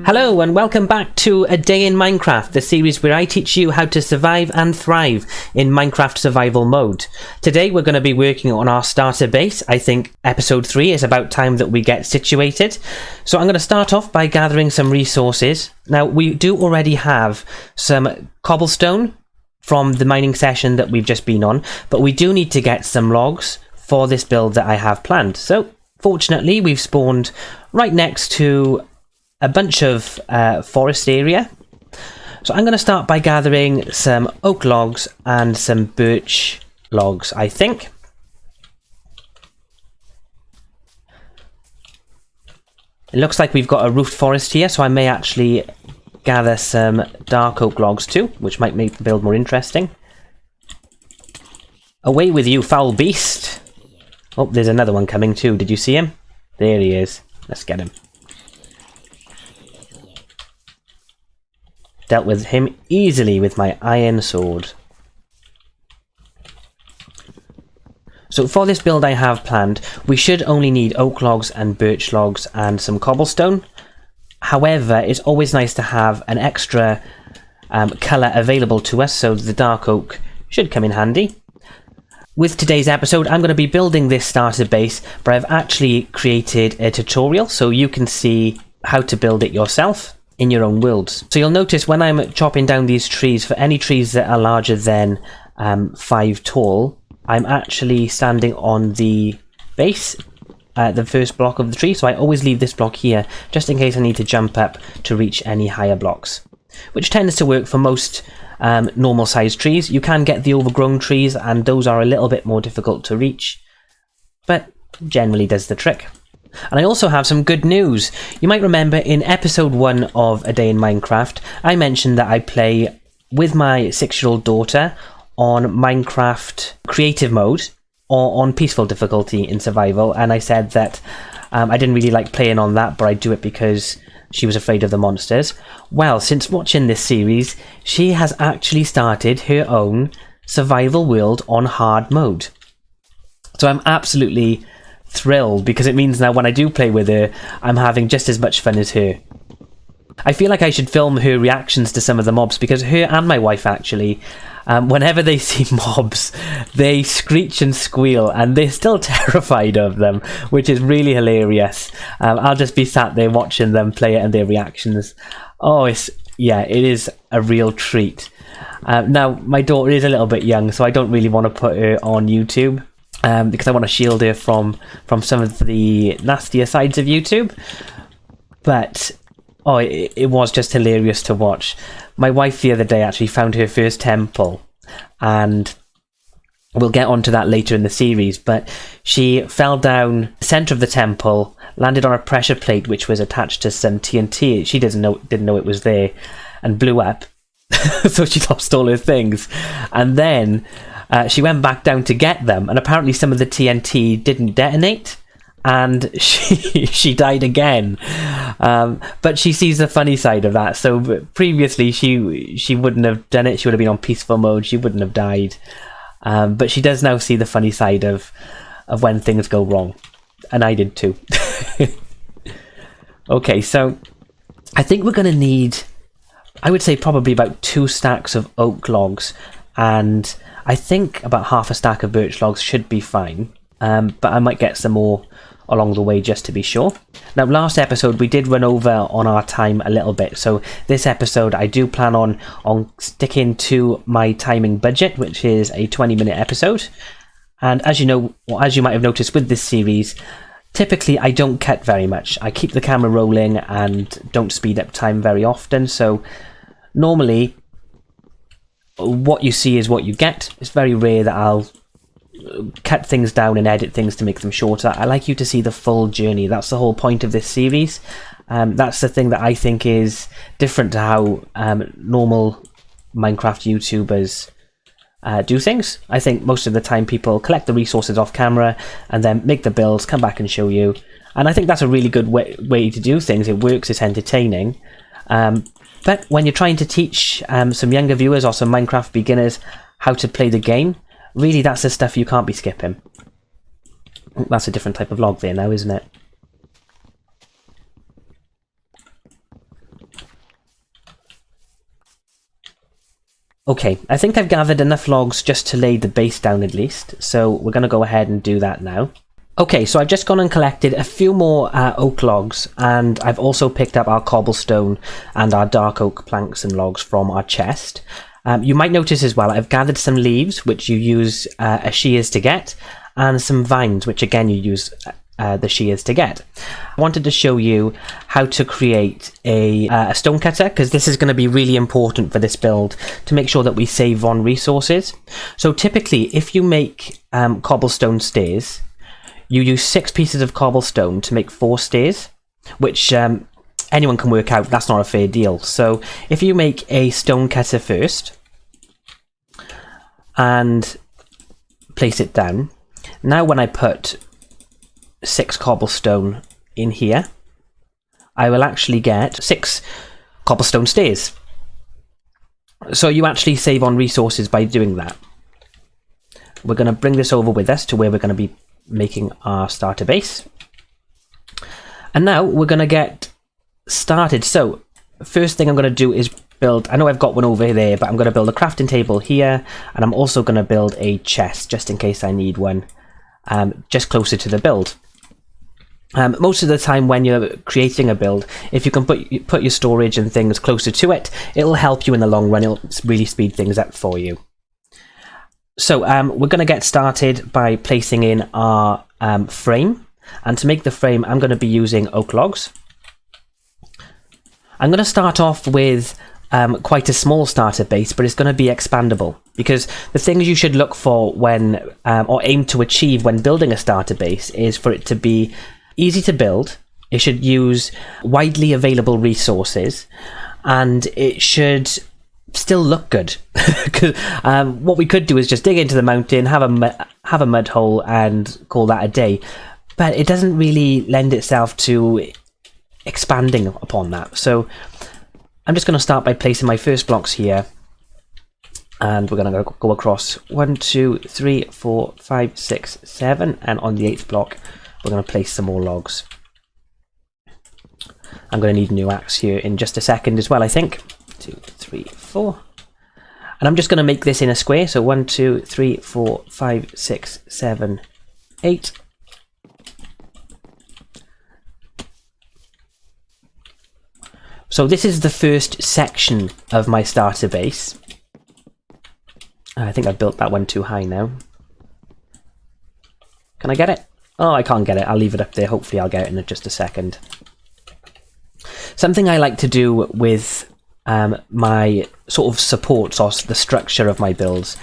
Hello and welcome back to A Day in Minecraft, the series where I teach you how to survive and thrive in Minecraft survival mode. Today we're going to be working on our starter base. I think episode 3 is about time that we get situated. So I'm going to start off by gathering some resources. Now we do already have some cobblestone from the mining session that we've just been on, but we do need to get some logs for this build that I have planned. So fortunately we've spawned right next to a bunch of forest area. So I'm going to start by gathering some oak logs and some birch logs, I think. It looks like we've got a roofed forest here, so I may actually gather some dark oak logs too, which might make the build more interesting. Away with you, foul beast! Oh, there's another one coming too. Did you see him? There he is. Let's get him. Dealt with him easily with my iron sword. So for this build I have planned, we should only need oak logs and birch logs and some cobblestone. However, it's always nice to have an extra colour available to us, so the dark oak should come in handy. With today's episode, I'm going to be building this starter base, but I've actually created a tutorial so you can see how to build it yourself in your own worlds. So you'll notice when I'm chopping down these trees, for any trees that are larger than 5 tall, I'm actually standing on the base, the first block of the tree, so I always leave this block here, just in case I need to jump up to reach any higher blocks, which tends to work for most normal sized trees. You can get the overgrown trees, and those are a little bit more difficult to reach, but generally does the trick. And I also have some good news. You might remember in episode 1 of A Day in Minecraft, I mentioned that I play with my 6-year-old daughter on Minecraft creative mode, or on peaceful difficulty in survival, and I said that I didn't really like playing on that, but I'd do it because she was afraid of the monsters. Well, since watching this series, she has actually started her own survival world on hard mode. So I'm absolutely thrilled, because it means now when I do play with her, I'm having just as much fun as her. I feel like I should film her reactions to some of the mobs, because her and my wife actually, whenever they see mobs, they screech and squeal, and they're still terrified of them, which is really hilarious. I'll just be sat there watching them play it and their reactions. Oh, it is a real treat. Now, my daughter is a little bit young, so I don't really want to put her on YouTube, because I want to shield her from some of the nastier sides of YouTube. But oh, it was just hilarious to watch. My wife the other day actually found her first temple, and we'll get onto that later in the series, but she fell down the centre of the temple, landed on a pressure plate which was attached to some TNT. She didn't know it was there, and blew up. So she lost all her things. And then she went back down to get them, and apparently some of the TNT didn't detonate, and she died again. But she sees the funny side of that. So previously she wouldn't have done it. She would have been on peaceful mode. She wouldn't have died. But she does now see the funny side of when things go wrong, and I did too. Okay, so I think we're going to need, I would say, probably about 2 stacks of oak logs, and I think about half a stack of birch logs should be fine, but I might get some more along the way just to be sure. Now, last episode we did run over on our time a little bit, so this episode I do plan on sticking to my timing budget, which is a 20-minute episode. And as you know, or as you might have noticed with this series, typically I don't cut very much. I keep the camera rolling and don't speed up time very often, so normally what you see is what you get. It's very rare that I'll cut things down and edit things to make them shorter. I like you to see the full journey. That's the whole point of this series. That's the thing that I think is different to how normal Minecraft YouTubers do things. I think most of the time people collect the resources off camera and then make the builds, come back and show you. And I think that's a really good way to do things. It works, it's entertaining. But when you're trying to teach some younger viewers or some Minecraft beginners how to play the game, really that's the stuff you can't be skipping. That's a different type of log there now, isn't it? Okay, I think I've gathered enough logs just to lay the base down at least, so we're going to go ahead and do that now. Okay, so I've just gone and collected a few more oak logs, and I've also picked up our cobblestone and our dark oak planks and logs from our chest. You might notice as well, I've gathered some leaves, which you use a shears to get, and some vines, which again you use the shears to get. I wanted to show you how to create a stone cutter, because this is going to be really important for this build to make sure that we save on resources. So typically, if you make cobblestone stairs, you use 6 pieces of cobblestone to make 4 stairs, which anyone can work out that's not a fair deal. So if you make a stone cutter first and place it down, now when I put 6 cobblestone in here, I will actually get 6 cobblestone stairs. So you actually save on resources by doing that. We're going to bring this over with us to where we're going to be making our starter base. And now we're going to get started. So first thing I'm going to do is build, I know I've got one over there, but I'm going to build a crafting table here, and I'm also going to build a chest just in case I need one, just closer to the build. Most of the time when you're creating a build, if you can put your storage and things closer to it, it'll help you in the long run. It'll really speed things up for you. So we're going to get started by placing in our frame, and to make the frame I'm going to be using oak logs. I'm going to start off with quite a small starter base, but it's going to be expandable, because the things you should look for when or aim to achieve when building a starter base is for it to be easy to build, it should use widely available resources, and it should still look good. What we could do is just dig into the mountain, have a mud hole and call that a day, but it doesn't really lend itself to expanding upon that. So I'm just going to start by placing my first blocks here, and we're going to go across 1, 2, 3, 4, 5, 6, 7, and on the 8th block we're going to place some more logs. I'm going to need a new axe here in just a second as well, I think. 2, 3, 4. And I'm just going to make this in a square. So 1, 2, 3, 4, 5, 6, 7, 8. So this is the first section of my starter base. I think I've built that one too high now. Can I get it? Oh, I can't get it. I'll leave it up there. Hopefully I'll get it in just a second. Something I like to do with my sort of supports, or the structure of my builds,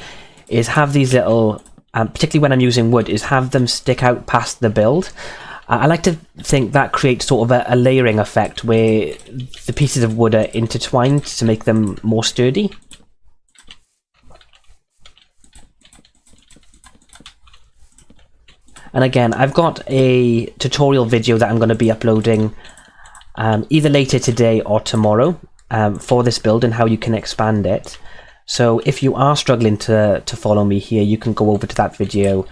is have these little, particularly when I'm using wood, is have them stick out past the build. I like to think that creates sort of a layering effect where the pieces of wood are intertwined to make them more sturdy. And again, I've got a tutorial video that I'm going to be uploading either later today or tomorrow for this build and how you can expand it. So if you are struggling to follow me here, you can go over to that video,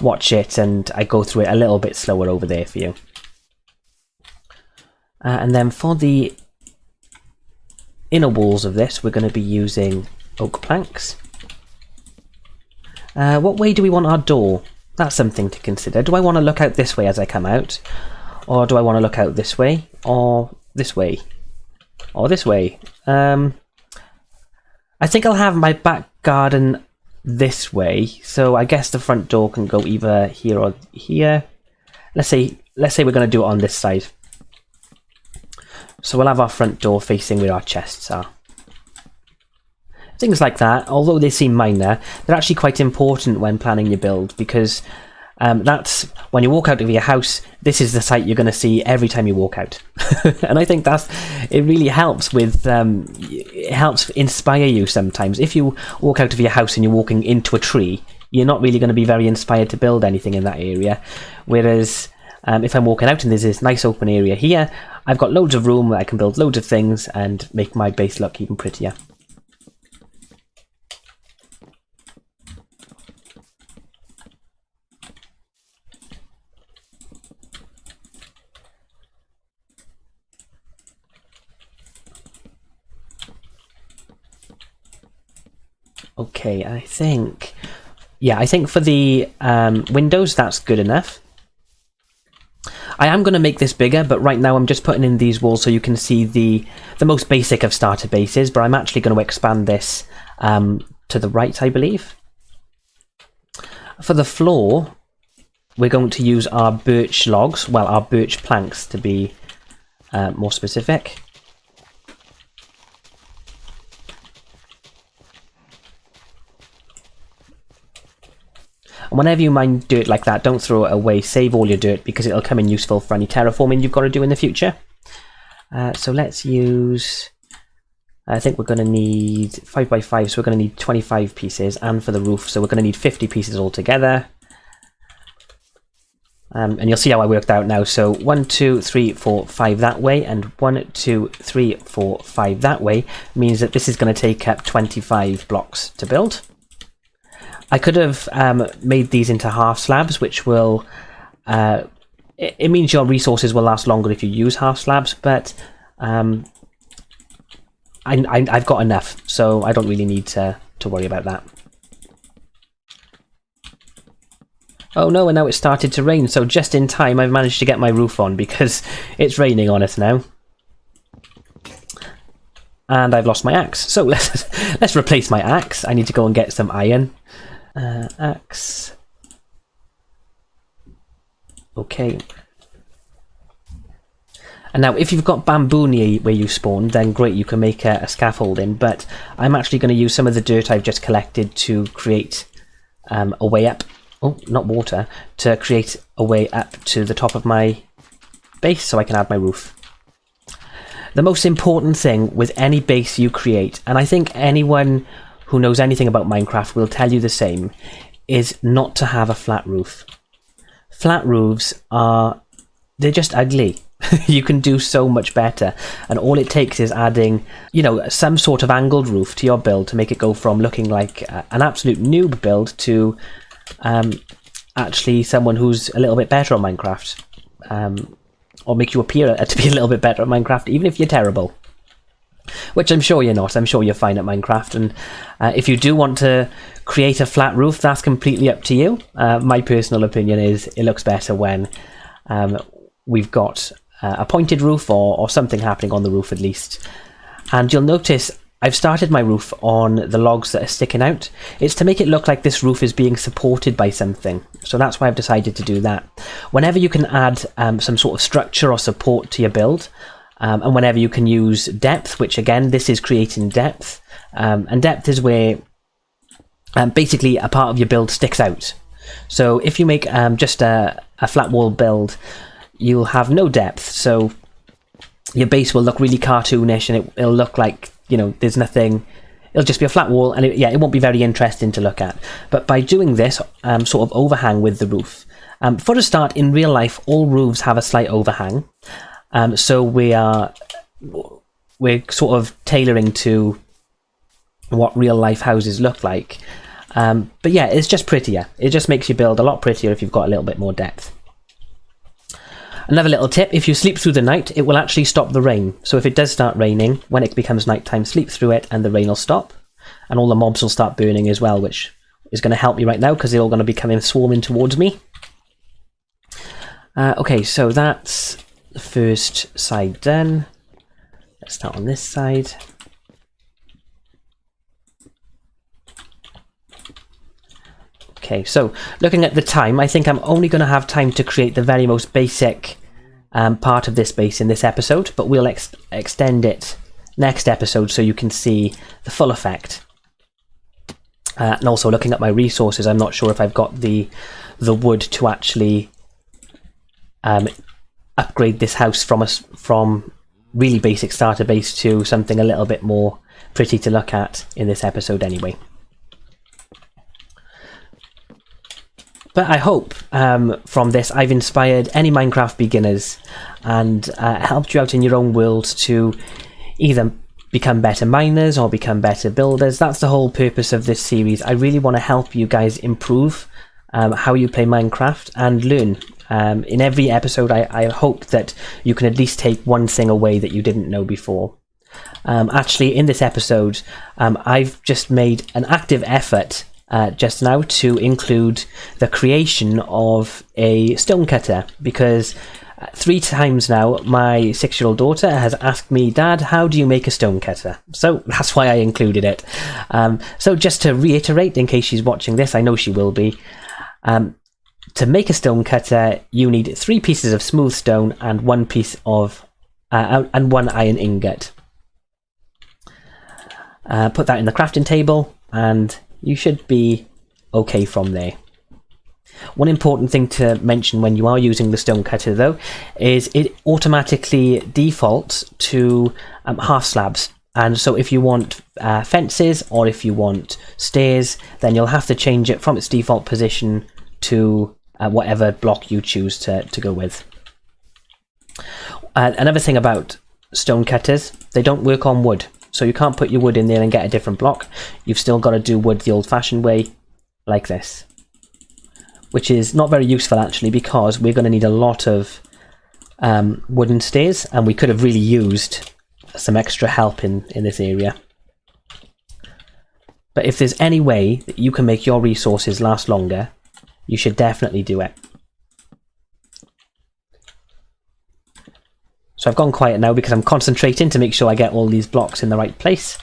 watch it, and I go through it a little bit slower over there for you. And then for the inner walls of this, we're going to be using oak planks. What way do we want our door? That's something to consider. Do I want to look out this way as I come out? Or do I want to look out this way? Or this way? Or this way? I think I'll have my back garden this way. So I guess the front door can go either here or here. Let's say we're going to do it on this side. So we'll have our front door facing where our chests are. Things like that, although they seem minor, they're actually quite important when planning your build, because that's when you walk out of your house, this is the sight you're going to see every time you walk out. And I think it really helps with, it helps inspire you sometimes. If you walk out of your house and you're walking into a tree, you're not really going to be very inspired to build anything in that area. Whereas if I'm walking out and there's this nice open area here, I've got loads of room where I can build loads of things and make my base look even prettier. Okay, I think for the windows that's good enough. I am going to make this bigger, but right now I'm just putting in these walls so you can see the most basic of starter bases, but I'm actually going to expand this to the right, I believe. For the floor, we're going to use our birch logs, well, our birch planks to be more specific. And whenever you mine dirt like that, don't throw it away, save all your dirt because it'll come in useful for any terraforming you've got to do in the future. So let's use, I think we're going to need 5x5, so we're going to need 25 pieces, and for the roof, so we're going to need 50 pieces altogether. And you'll see how I worked out now. So 1, 2, 3, 4, 5 that way, and 1, 2, 3, 4, 5 that way means that this is going to take up 25 blocks to build. I could have made these into half slabs, which will... it means your resources will last longer if you use half slabs, but I've got enough, so I don't really need to worry about that. Oh no, and now it started to rain, so just in time I've managed to get my roof on because it's raining on us now. And I've lost my axe, so let's replace my axe. I need to go and get some iron. Axe. Okay. And now if you've got bamboo near where you spawned, then great, you can make a scaffolding, but I'm actually going to use some of the dirt I've just collected to create a way up. Oh, not water. To create a way up to the top of my base so I can add my roof. The most important thing with any base you create, and I think anyone who knows anything about Minecraft will tell you the same, is not to have a flat roof. Flat roofs they're just ugly. You can do so much better, and all it takes is adding, you know, some sort of angled roof to your build to make it go from looking like an absolute noob build to actually someone who's a little bit better on Minecraft, or make you appear to be a little bit better at Minecraft, even if you're terrible. Which I'm sure you're not. I'm sure you're fine at Minecraft, and if you do want to create a flat roof, that's completely up to you. My personal opinion is it looks better when we've got a pointed roof or something happening on the roof at least. And you'll notice I've started my roof on the logs that are sticking out. It's to make it look like this roof is being supported by something. So that's why I've decided to do that. Whenever you can add some sort of structure or support to your build, and whenever you can use depth, which again, this is creating depth, and depth is where basically a part of your build sticks out. So if you make just a flat wall build, you'll have no depth, so your base will look really cartoonish, and it'll look like, you know, there's nothing. It'll just be a flat wall, and it won't be very interesting to look at. But by doing this sort of overhang with the roof, for a start, in real life, all roofs have a slight overhang. So we're sort of tailoring to what real life houses look like. But yeah, it's just prettier. It just makes your build a lot prettier if you've got a little bit more depth. Another little tip, if you sleep through the night, it will actually stop the rain. So if it does start raining, when it becomes nighttime, sleep through it and the rain will stop. And all the mobs will start burning as well, which is going to help me right now because they're all going to be coming swarming towards me. Okay, so that's the first side done. Let's start on this side. Okay, so looking at the time, I think I'm only going to have time to create the very most basic part of this base in this episode, but we'll extend it next episode so you can see the full effect. And also looking at my resources, I'm not sure if I've got the wood to actually upgrade this house from really basic starter base to something a little bit more pretty to look at in this episode anyway. But I hope from this I've inspired any Minecraft beginners and helped you out in your own world to either become better miners or become better builders. That's the whole purpose of this series. I really want to help you guys improve how you play Minecraft and learn. In every episode I hope that you can at least take one thing away that you didn't know before. Actually, in this episode, I've just made an active effort just now to include the creation of a stone cutter, because 3 times now my 6-year-old daughter has asked me, "Dad, how do you make a stone cutter?" So that's why I included it. So just to reiterate, in case she's watching this, I know she will be, to make a stone cutter you need 3 pieces of smooth stone and 1 piece of and 1 iron ingot. Put that in the crafting table and you should be okay from there. One important thing to mention when you are using the stone cutter though is it automatically defaults to half slabs, and so if you want fences or if you want stairs, then you'll have to change it from its default position to whatever block you choose to go with. Another thing about stone cutters, they don't work on wood, so you can't put your wood in there and get a different block. You've still got to do wood the old-fashioned way, like this, which is not very useful actually, because we're going to need a lot of wooden stairs, and we could have really used some extra help in this area. But if there's any way that you can make your resources last longer, you should definitely do it. So I've gone quiet now because I'm concentrating to make sure I get all these blocks in the right place.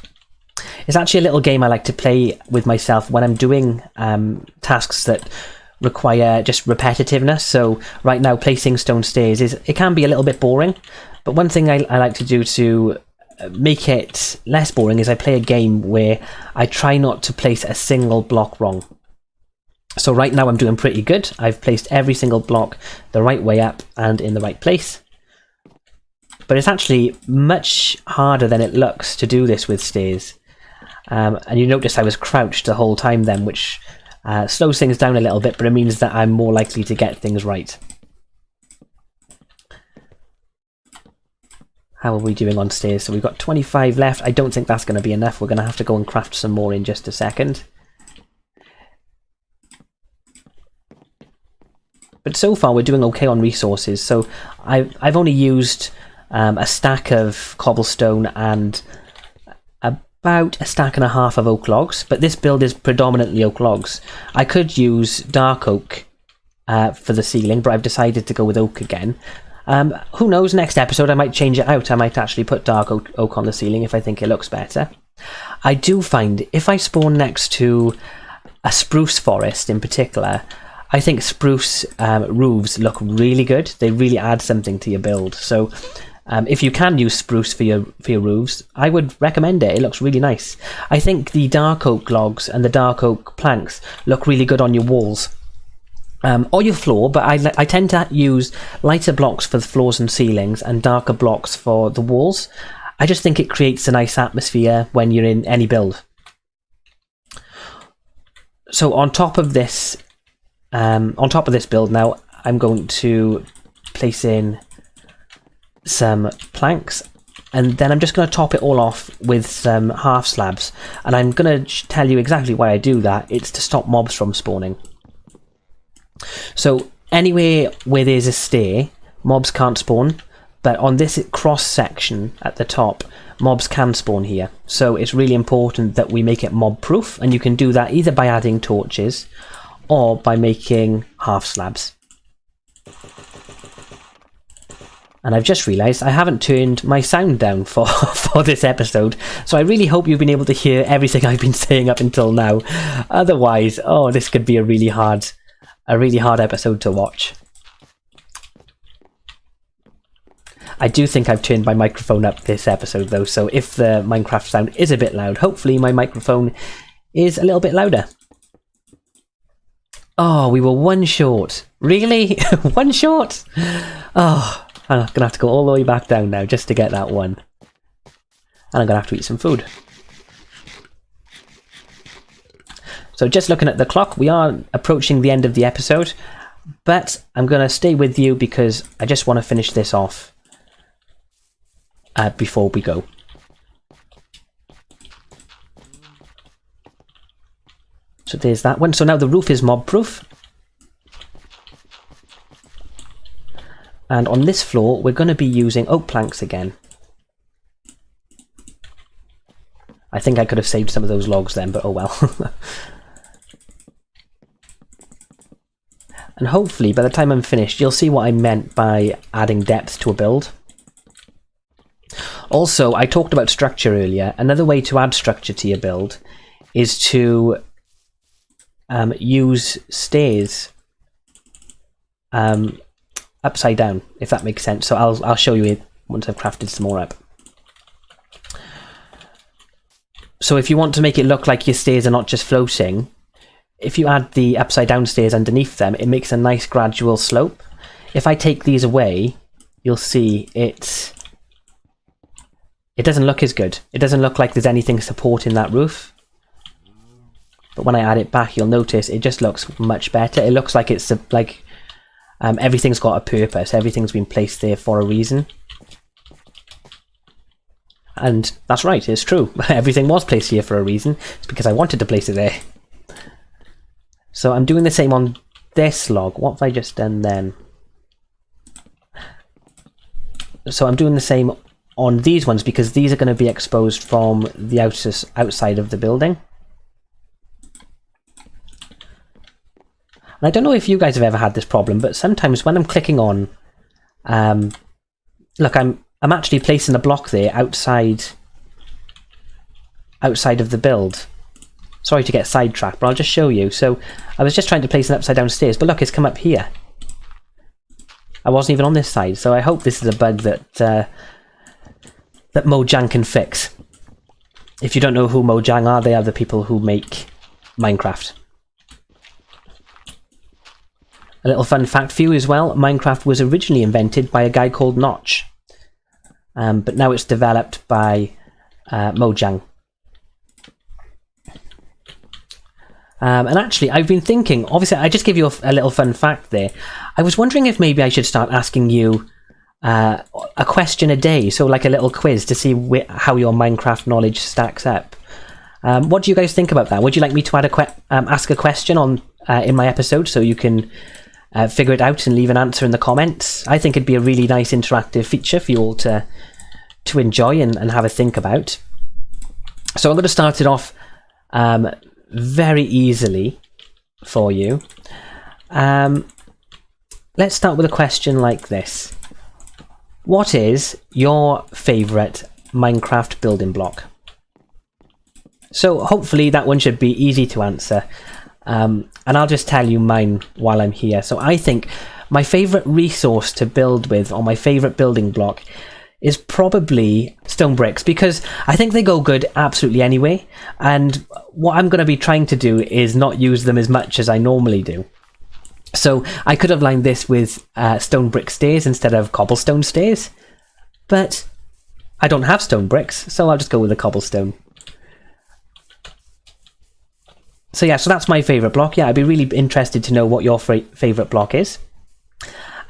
It's actually a little game I like to play with myself when I'm doing tasks that require just repetitiveness. So right now placing stone stairs, it can be a little bit boring, but one thing I like to do to make it less boring is I play a game where I try not to place a single block wrong. So right now I'm doing pretty good. I've placed every single block the right way up and in the right place. But it's actually much harder than it looks to do this with stairs. And you notice I was crouched the whole time then, which slows things down a little bit, but it means that I'm more likely to get things right. How are we doing on stairs? So we've got 25 left. I don't think that's going to be enough. We're going to have to go and craft some more in just a second. But so far we're doing okay on resources. So I've only used a stack of cobblestone and about a stack and a half of oak logs, but this build is predominantly oak logs. I could use dark oak for the ceiling, but I've decided to go with oak again. Who knows, next episode I might change it out. I might actually put dark oak on the ceiling if I think it looks better. I do find if I spawn next to a spruce forest in particular, I think spruce roofs look really good. They really add something to your build. So if you can use spruce for your roofs, I would recommend it. It looks really nice. I think the dark oak logs and the dark oak planks look really good on your walls or your floor, but I tend to use lighter blocks for the floors and ceilings and darker blocks for the walls. I just think it creates a nice atmosphere when you're in any build. So on top of this build now, I'm going to place in some planks, and then I'm just going to top it all off with some half slabs, and I'm going to tell you exactly why I do that. It's to stop mobs from spawning. So anywhere where there's a stair, mobs can't spawn, but on this cross section at the top, mobs can spawn here. So it's really important that we make it mob proof, and you can do that either by adding torches or by making half slabs. And I've just realised I haven't turned my sound down for this episode, so I really hope you've been able to hear everything I've been saying up until now. Otherwise, this could be a really hard episode to watch. I do think I've turned my microphone up this episode though, so if the Minecraft sound is a bit loud, hopefully my microphone is a little bit louder. Oh, we were one short. Really? One short? Oh, I'm going to have to go all the way back down now just to get that one. And I'm going to have to eat some food. So just looking at the clock, we are approaching the end of the episode. But I'm going to stay with you because I just want to finish this off before we go. So there's that one. So now the roof is mob proof. And on this floor, we're going to be using oak planks again. I think I could have saved some of those logs then, but oh well. And hopefully by the time I'm finished, you'll see what I meant by adding depth to a build. Also, I talked about structure earlier. Another way to add structure to your build is to use stairs upside down, if that makes sense. So I'll show you it once I've crafted some more up. So if you want to make it look like your stairs are not just floating, if you add the upside down stairs underneath them, it makes a nice gradual slope. If I take these away, you'll see it doesn't look as good. It doesn't look like there's anything supporting that roof. But when I add it back, you'll notice it just looks much better. It looks like it's like everything's got a purpose. Everything's been placed there for a reason. And that's right, it's true. Everything was placed here for a reason. It's because I wanted to place it there. So I'm doing the same on this log. What have I just done then? So I'm doing the same on these ones because these are going to be exposed from the outside of the building. And I don't know if you guys have ever had this problem, but sometimes when I'm clicking on, look, I'm actually placing a block there outside of the build. Sorry to get sidetracked, but I'll just show you. So I was just trying to place an upside down stairs, but look, it's come up here. I wasn't even on this side, so I hope this is a bug that that Mojang can fix. If you don't know who Mojang are, they are the people who make Minecraft. A little fun fact for you as well, Minecraft was originally invented by a guy called Notch. But now it's developed by Mojang. And actually, I've been thinking, obviously, I just give you a little fun fact there. I was wondering if maybe I should start asking you a question a day, so like a little quiz to see how your Minecraft knowledge stacks up. What do you guys think about that? Would you like me to ask a question on in my episode so you can figure it out and leave an answer in the comments? I think it'd be a really nice interactive feature for you all to enjoy and have a think about. So I'm going to start it off very easily for you. Let's start with a question like this. What is your favourite Minecraft building block? So hopefully that one should be easy to answer. And I'll just tell you mine while I'm here. So I think my favourite resource to build with, or my favourite building block, is probably stone bricks, because I think they go good absolutely anyway, and what I'm going to be trying to do is not use them as much as I normally do. So I could have lined this with stone brick stairs instead of cobblestone stairs, but I don't have stone bricks, so I'll just go with the cobblestone. So yeah, so that's my favourite block. Yeah, I'd be really interested to know what your favourite block is.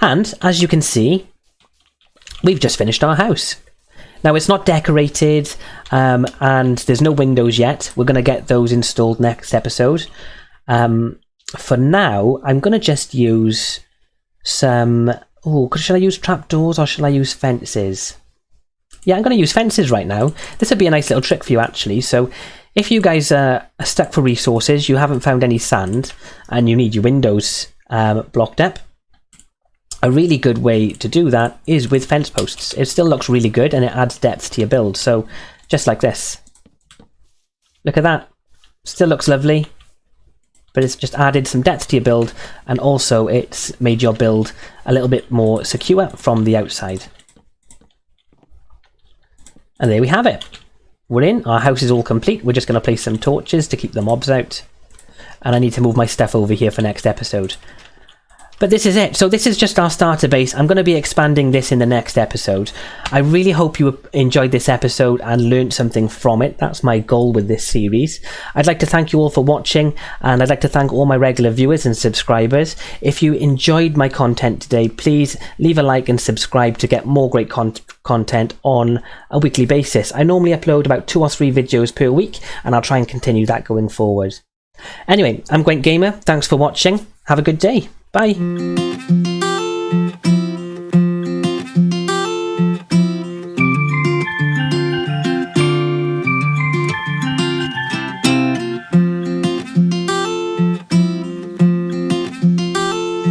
And as you can see, we've just finished our house. Now it's not decorated and there's no windows yet. We're going to get those installed next episode. For now, I'm going to just use some... Oh, should I use trapdoors or should I use fences? Yeah, I'm going to use fences right now. This would be a nice little trick for you actually. So if you guys are stuck for resources, you haven't found any sand and you need your windows blocked up, a really good way to do that is with fence posts. It still looks really good and it adds depth to your build. So just like this. Look at that. Still looks lovely, but it's just added some depth to your build, and also it's made your build a little bit more secure from the outside. And there we have it. We're in. Our house is all complete. We're just going to place some torches to keep the mobs out. And I need to move my stuff over here for next episode. But this is it. So this is just our starter base. I'm going to be expanding this in the next episode. I really hope you enjoyed this episode and learned something from it. That's my goal with this series. I'd like to thank you all for watching, and I'd like to thank all my regular viewers and subscribers. If you enjoyed my content today, please leave a like and subscribe to get more great content on a weekly basis. I normally upload about 2 or 3 videos per week, and I'll try and continue that going forward. Anyway, I'm Gwent Gamer. Thanks for watching. Have a good day. Bye.